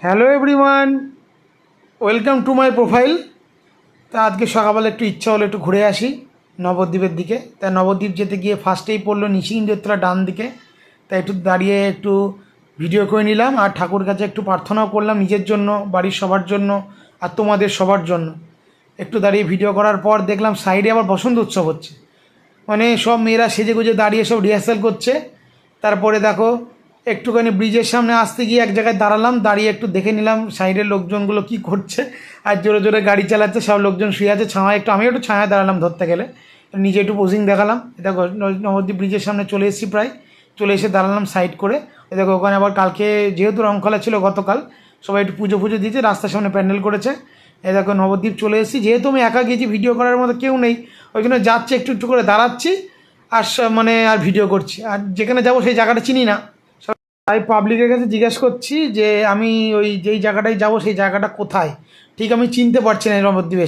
Hello everyone, welcome to my profile. তা আজকে সকালবেলা একটু ইচ্ছা হলো একটু ঘুরে আসি নবদ্বীপের দিকে। তা নবদ্বীপ যেতে গিয়ে ফার্স্টেই পড়লো নিশিগঞ্জের ডান দিকে। তাই একটু দাঁড়িয়ে একটু ভিডিও করে নিলাম, আর ঠাকুর কাছে একটু প্রার্থনাও করলাম নিজের জন্য, বাড়ির সবার জন্য, আর তোমাদের সবার জন্য। একটু দাঁড়িয়ে ভিডিও করার পর দেখলাম সাইডে আবার বসন্ত উৎসব হচ্ছে, মানে সব মেয়েরা সেজে গুজে দাঁড়িয়ে সব রিহার্সাল করছে। তারপরে দেখো একটুখানি ব্রিজের সামনে আসতে গিয়ে এক জায়গায় দাঁড়ালাম, দাঁড়িয়ে একটু দেখে নিলাম সাইডের লোকজনগুলো কি করছে। আর জোরে জোরে গাড়ি চালাচ্ছে, সব লোকজন শুয়ে আছে ছায়ায়, একটু আমিও একটু ছায়ায় দাঁড়ালাম ধরতে গেলে, নিজে একটু পোজিং দেখালাম। দেখো নবদ্বীপ ব্রিজের সামনে চলে এসেছি, প্রায় চলে এসে দাঁড়ালাম সাইড করে। দেখো ওখানে আবার কালকে যেহেতু রংখলা ছিল গতকাল, সবাই একটু পুজো পুজো দিয়েছে, রাস্তার সামনে প্যান্ডেল করেছে। এই দেখো নবদ্বীপ চলে এসেছি, যেহেতু আমি একা গিয়েছি, ভিডিও করার মতো কেউ নেই, ওই জন্য যাচ্ছি একটু একটু করে দাঁড়াচ্ছি আর মানে আর ভিডিও করছি। আর যেখানে যাবো সেই জায়গাটা চিনি না, তাই পাবলিকের কাছে জিজ্ঞেস করছি যে আমি ওই যেই জায়গাটায় যাবো সেই জায়গাটা কোথায়, ঠিক আমি চিনতে পারছি না নবদ্বীপে।